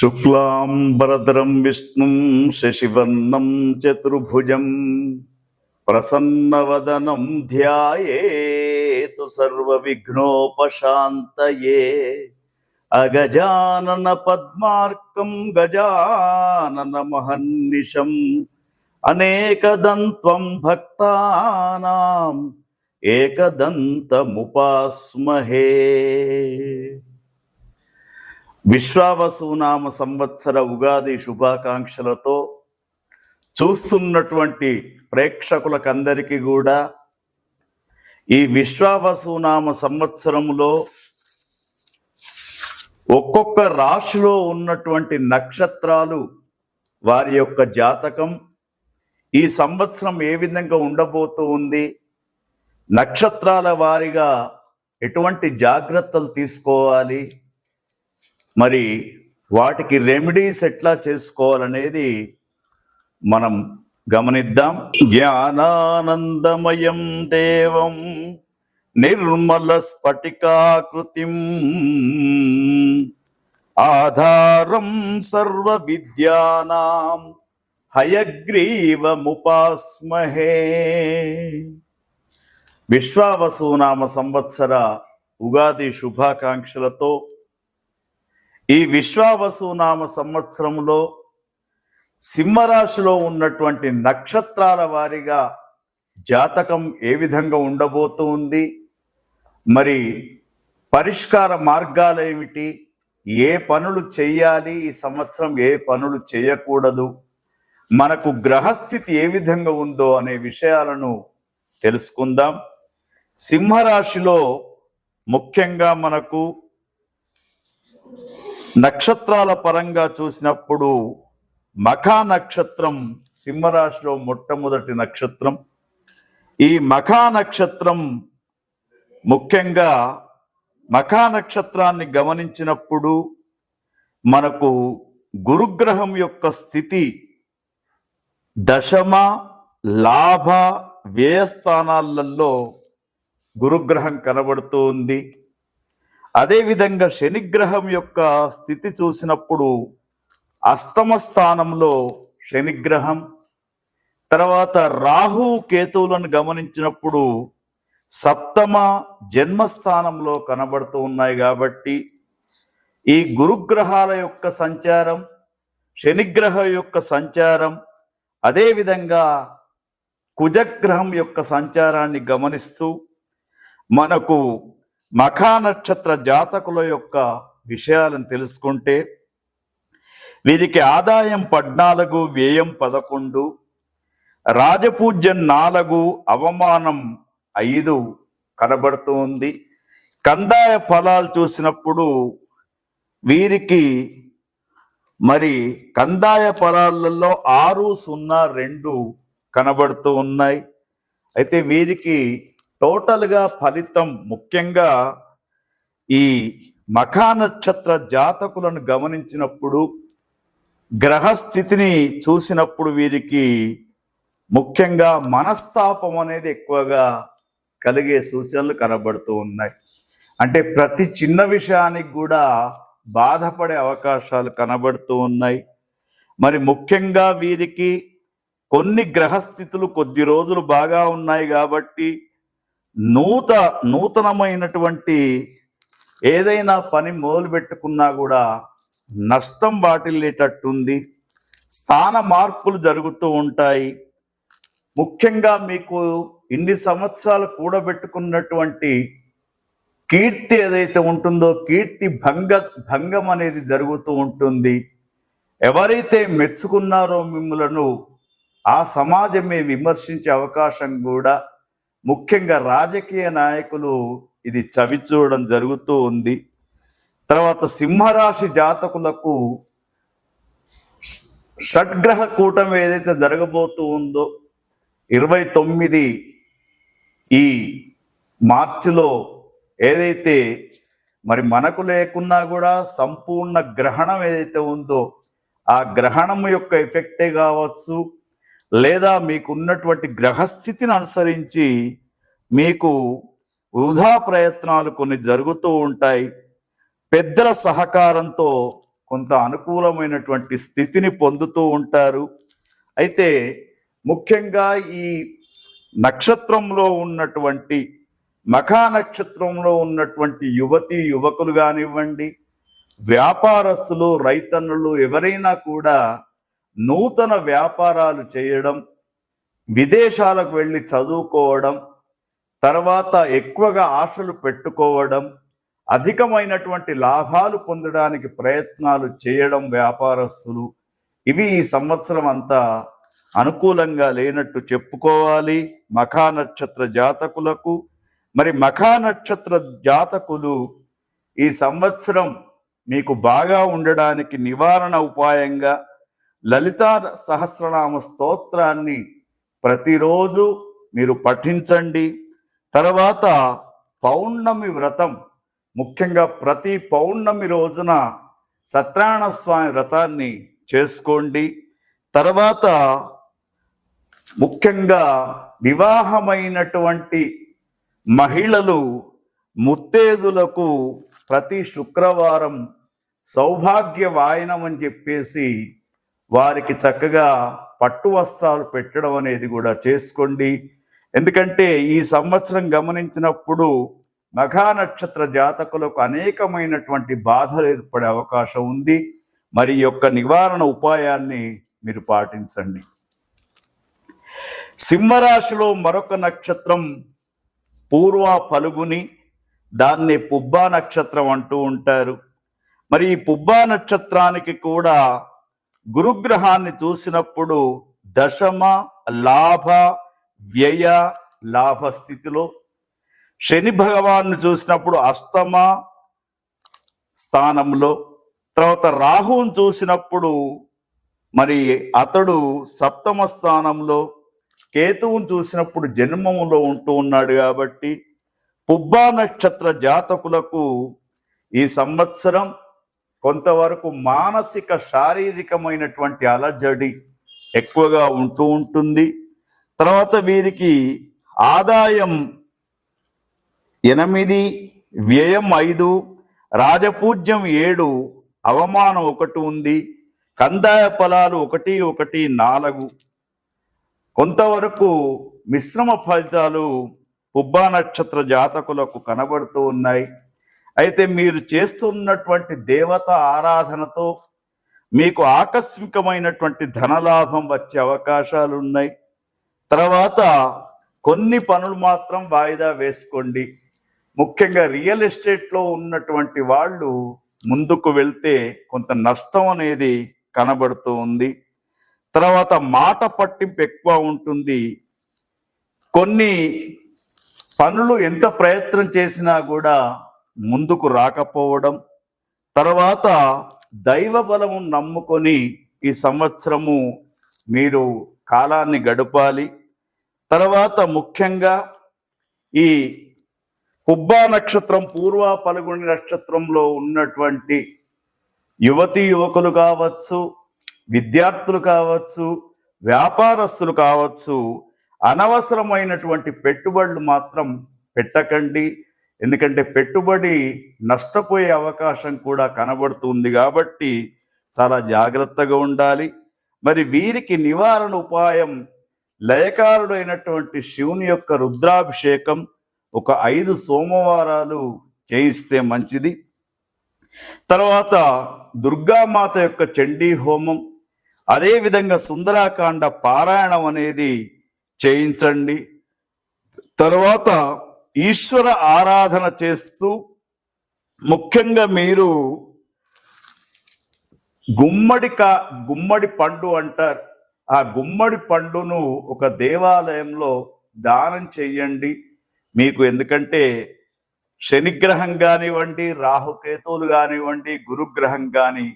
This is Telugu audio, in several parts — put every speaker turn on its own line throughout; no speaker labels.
శుక్లాంబరధరం విష్ణుం శశివర్ణం చతుర్భుజం ప్రసన్నవదనం ధ్యాయేత్ సర్వవిఘ్నోపశాంతయే. అగజానన పద్మార్కం గజానన మహర్నిశం అనేకదంత్వం భక్తానాం ఏకదంతముపాస్మహే. విశ్వావసునామ సంవత్సర ఉగాది శుభాకాంక్షలతో చూస్తున్నటువంటి ప్రేక్షకులకందరికీ కూడా ఈ విశ్వావసునామ సంవత్సరంలో ఒక్కొక్క రాశిలో ఉన్నటువంటి నక్షత్రాలు వారి యొక్క జాతకం ఈ సంవత్సరం ఏ విధంగా ఉండబోతూ ఉంది, నక్షత్రాల వారిగా ఎటువంటి జాగ్రత్తలు తీసుకోవాలి, మరి వాటికి రెమెడీస్ ఎట్లా చేసుకోవాలనేది మనం గమనిద్దాం. జ్ఞానానందమయం దేవం నిర్మల స్ఫటికాకృతిం ఆధారం సర్వ విద్యానాం హయగ్రీవముపాస్మహే. విశ్వావసునామ సంవత్సర ఉగాది శుభాకాంక్షలతో ఈ విశ్వావసునామ సంవత్సరంలో సింహరాశిలో ఉన్నటువంటి నక్షత్రాల వారిగా జాతకం ఏ విధంగా ఉండబోతూ ఉంది, మరి పరిష్కార మార్గాలు ఏమిటి, ఏ పనులు చేయాలి ఈ సంవత్సరం, ఏ పనులు చేయకూడదు, మనకు గ్రహస్థితి ఏ విధంగా ఉందో అనే విషయాలను తెలుసుకుందాం. సింహరాశిలో ముఖ్యంగా మనకు నక్షత్రాల పరంగా చూసినప్పుడు మఖా నక్షత్రం సింహరాశిలో మొట్టమొదటి నక్షత్రం. ఈ మఖా నక్షత్రం ముఖ్యంగా మఖా నక్షత్రాన్ని గమనించినప్పుడు మనకు గురుగ్రహం యొక్క స్థితి దశమ లాభ వ్యయస్థానాలలో గురుగ్రహం కనబడుతూ ఉంది. అదేవిధంగా శనిగ్రహం యొక్క స్థితి చూసినప్పుడు అష్టమ స్థానంలో శనిగ్రహం, తర్వాత రాహు కేతువులను గమనించినప్పుడు సప్తమ జన్మస్థానంలో కనబడుతూ ఉన్నాయి. కాబట్టి ఈ గురుగ్రహాల యొక్క సంచారం, శనిగ్రహ యొక్క సంచారం, అదేవిధంగా కుజగ్రహం యొక్క సంచారాన్ని గమనిస్తూ మనకు మఖా నక్షత్ర జాతకుల యొక్క విషయాలను తెలుసుకుంటే వీరికి ఆదాయం 14, వ్యయం 11, రాజపూజ్యం 4, అవమానం 5 కనబడుతూ ఉంది. కందాయ ఫలాలు చూసినప్పుడు వీరికి మరి కందాయ ఫలాలలో 6, 0, 2 కనబడుతూ ఉన్నాయి. అయితే వీరికి టోటల్గా ఫలితం ముఖ్యంగా ఈ మఖా నక్షత్ర జాతకులను గమనించినప్పుడు గ్రహస్థితిని చూసినప్పుడు వీరికి ముఖ్యంగా మనస్తాపం అనేది ఎక్కువగా కలిగే సూచనలు కనబడుతూ ఉన్నాయి. అంటే ప్రతి చిన్న విషయానికి కూడా బాధపడే అవకాశాలు కనబడుతూ ఉన్నాయి. మరి ముఖ్యంగా వీరికి కొన్ని గ్రహస్థితులు కొద్ది రోజులు బాగా ఉన్నాయి కాబట్టి నూతనమైనటువంటి ఏదైనా పని మొదలు పెట్టుకున్నా కూడా నష్టం వాటిల్లేటట్టుంది. స్థాన మార్పులు జరుగుతూ ఉంటాయి. ముఖ్యంగా మీకు ఇన్ని సంవత్సరాలు కూడబెట్టుకున్నటువంటి కీర్తి ఏదైతే ఉంటుందో కీర్తి భంగం అనేది జరుగుతూ ఉంటుంది. ఎవరైతే మెచ్చుకున్నారో మిమ్మలను ఆ సమాజమే విమర్శించే అవకాశం కూడా ముఖ్యంగా రాజకీయ నాయకులు ఇది చవిచూడడం జరుగుతూ ఉంది. తర్వాత సింహరాశి జాతకులకు షడ్గ్రహ కూటమి ఏదైతే జరగబోతూ ఉందో 29 ఈ మార్చిలో ఏదైతే మరి మనకు లేకున్నా కూడా సంపూర్ణ గ్రహణం ఏదైతే ఉందో ఆ గ్రహణం యొక్క ఎఫెక్టే కావచ్చు, లేదా మీకున్నటువంటి గ్రహస్థితిని అనుసరించి మీకు వృధా ప్రయత్నాలు కొన్ని జరుగుతూ ఉంటాయి. పెద్దల సహకారంతో కొంత అనుకూలమైనటువంటి స్థితిని పొందుతూ ఉంటారు. అయితే ముఖ్యంగా ఈ నక్షత్రంలో ఉన్నటువంటి మఖా నక్షత్రంలో ఉన్నటువంటి యువతి యువకులు కానివ్వండి, వ్యాపారస్తులు, రైతన్నులు ఎవరైనా కూడా నూతన వ్యాపారాలు చేయడం, విదేశాలకు వెళ్ళి చదువుకోవడం, తర్వాత ఎక్కువగా ఆశలు పెట్టుకోవడం, అధికమైనటువంటి లాభాలు పొందడానికి ప్రయత్నాలు చేయడం వ్యాపారస్తులు, ఇవి ఈ సంవత్సరం అంతా అనుకూలంగా లేనట్టు చెప్పుకోవాలి మఖా నక్షత్ర జాతకులకు. మరి మఖా నక్షత్ర జాతకులు ఈ సంవత్సరం మీకు బాగా ఉండడానికి నివారణ ఉపాయంగా లలితా సహస్రనామ స్తోత్రాన్ని ప్రతిరోజు మీరు పఠించండి. తర్వాత పౌర్ణమి వ్రతం, ముఖ్యంగా ప్రతి పౌర్ణమి రోజున సత్యనారాయణ స్వామి వ్రతాన్ని చేసుకోండి. తర్వాత ముఖ్యంగా వివాహమైనటువంటి మహిళలు ముత్తేదులకు ప్రతి శుక్రవారం సౌభాగ్య వాయనం అని చెప్పేసి వారికి చక్కగా పట్టు వస్త్రాలు పెట్టడం అనేది కూడా చేసుకోండి. ఎందుకంటే ఈ సంవత్సరం గమనించినప్పుడు మఖా నక్షత్ర జాతకులకు అనేకమైనటువంటి బాధలు ఏర్పడే అవకాశం ఉంది. మరి యొక్క నివారణ ఉపాయాన్ని మీరు పాటించండి. సింహరాశిలో మరొక నక్షత్రం పూర్వ ఫల్గుని, దాన్ని పుబ్బా నక్షత్రం అంటూ ఉంటారు. మరి ఈ పుబ్బా నక్షత్రానికి కూడా గురుగ్రహాన్ని చూసినప్పుడు దశమ లాభ వ్యయ లాభ స్థితిలో, శని భగవాన్ని చూసినప్పుడు అష్టమ స్థానంలో, తర్వాత రాహువుని చూసినప్పుడు మరి అతడు సప్తమ స్థానంలో, కేతువుని చూసినప్పుడు జన్మములో ఉంటూ ఉన్నాడు. కాబట్టి పుబ్బా నక్షత్ర జాతకులకు ఈ సంవత్సరం కొంతవరకు మానసిక శారీరకమైనటువంటి అలజడి ఎక్కువగా ఉంటూ ఉంటుంది. తర్వాత వీరికి ఆదాయం 8, వ్యయం 5, రాజపూజ్యం 7, అవమానం 1 ఉంది. కందాయ ఫలాలు 1, 1, 4. కొంతవరకు మిశ్రమ ఫలితాలు పుబ్బా నక్షత్ర జాతకులకు కనబడుతూ ఉన్నాయి. అయితే మీరు చేస్తున్నటువంటి దేవత ఆరాధనతో మీకు ఆకస్మికమైనటువంటి ధనలాభం వచ్చే అవకాశాలు ఉన్నాయి. తర్వాత కొన్ని పనులు మాత్రం వాయిదా వేసుకోండి. ముఖ్యంగా రియల్ ఎస్టేట్లో ఉన్నటువంటి వాళ్ళు ముందుకు వెళ్తే కొంత నష్టం అనేది కనబడుతూ ఉంది. తర్వాత మాట పట్టింపు ఎక్కువ ఉంటుంది. కొన్ని పనులు ఎంత ప్రయత్నం చేసినా కూడా ముందుకు రాకపోవడం. తర్వాత దైవ బలము నమ్ముకొని ఈ సంవత్సరము మీరు కాలాన్ని గడపాలి. తర్వాత ముఖ్యంగా ఈ పుబ్బా నక్షత్రం పూర్వ ఫల్గుని నక్షత్రంలో ఉన్నటువంటి యువతీ యువకులు కావచ్చు, విద్యార్థులు కావచ్చు, వ్యాపారస్తులు కావచ్చు, అనవసరమైనటువంటి పెట్టుబడులు మాత్రం పెట్టకండి. ఎందుకంటే పెట్టుబడి నష్టపోయే అవకాశం కూడా కనబడుతుంది. కాబట్టి చాలా జాగ్రత్తగా ఉండాలి. మరి వీరికి నివారణ ఉపాయం లయకారుడైనటువంటి శివుని యొక్క రుద్రాభిషేకం ఒక 5 సోమవారాలు చేయిస్తే మంచిది. తర్వాత దుర్గామాత యొక్క చండీ హోమం, అదేవిధంగా సుందరాకాండ పారాయణం అనేది చేయించండి. తర్వాత ఈశ్వర ఆరాధన చేస్తూ ముఖ్యంగా మీరు గుమ్మడి పండు అంటారు, ఆ గుమ్మడి పండును ఒక దేవాలయంలో దానం చెయ్యండి. మీకు ఎందుకంటే శనిగ్రహం కానివ్వండి, రాహుకేతువులు కానివ్వండి, గురుగ్రహం కానీ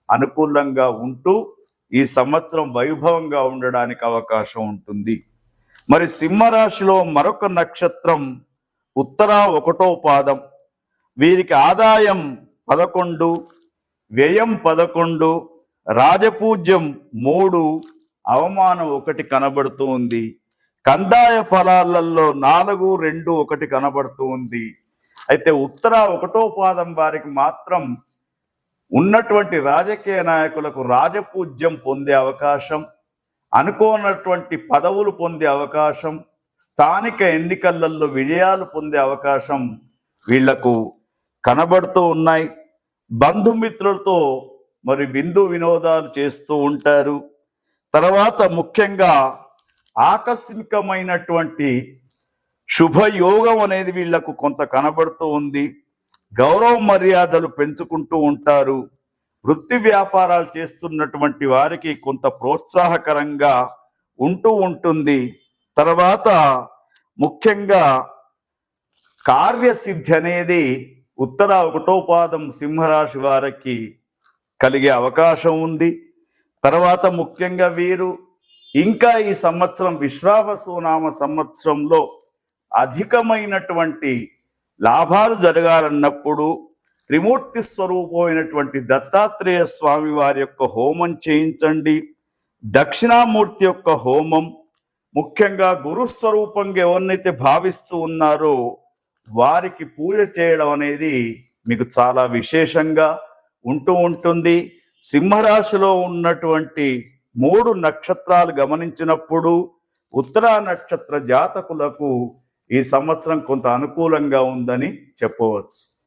అనుకూలంగా ఉంటూ ఈ సంవత్సరం వైభవంగా ఉండడానికి అవకాశం ఉంటుంది. మరి సింహరాశిలో మరొక నక్షత్రం ఉత్తర 1వ పాదం. వీరికి ఆదాయం 11, వ్యయం 11, రాజపూజ్యం 3, అవమానం 1 కనబడుతూ ఉంది. కందాయ ఫలాలలో 4, 2, 1 కనబడుతూ ఉంది. అయితే ఉత్తర 1వ పాదం వారికి మాత్రం ఉన్నటువంటి రాజకీయ నాయకులకు రాజపూజ్యం పొందే అవకాశం, అనుకోనటువంటి పదవులు పొందే అవకాశం, స్థానిక ఎన్నికలలో విజయాలు పొందే అవకాశం వీళ్లకు కనబడుతూ ఉన్నాయి. బంధుమిత్రులతో మరి విందు వినోదాలు చేస్తూ ఉంటారు. తర్వాత ముఖ్యంగా ఆకస్మికమైనటువంటి శుభయోగం అనేది వీళ్లకు కొంత కనబడుతూ ఉంది. గౌరవ మర్యాదలు పెంచుకుంటూ ఉంటారు. వృత్తి వ్యాపారాలు చేస్తున్నటువంటి వారికి కొంత ప్రోత్సాహకరంగా ఉంటూ ఉంటుంది. తర్వాత ముఖ్యంగా కార్యసిద్ధి అనేది ఉత్తర 1వ పాదం సింహరాశి వారికి కలిగే అవకాశం ఉంది. తర్వాత ముఖ్యంగా వీరు ఇంకా ఈ సంవత్సరం విశ్వావసునామ సంవత్సరంలో అధికమైనటువంటి లాభాలు జరగాలన్నప్పుడు త్రిమూర్తి స్వరూపమైనటువంటి దత్తాత్రేయ స్వామి వారి యొక్క హోమం చేయించండి. దక్షిణామూర్తి యొక్క హోమం, ముఖ్యంగా గురుస్వరూపంగా ఎవరినైతే భావిస్తూ ఉన్నారో వారికి పూజ చేయడం అనేది మీకు చాలా విశేషంగా ఉంటూ ఉంటుంది. సింహరాశిలో ఉన్నటువంటి 3 నక్షత్రాలు గమనించినప్పుడు ఉత్తరా నక్షత్ర జాతకులకు ఈ సంవత్సరం కొంత అనుకూలంగా ఉందని చెప్పవచ్చు.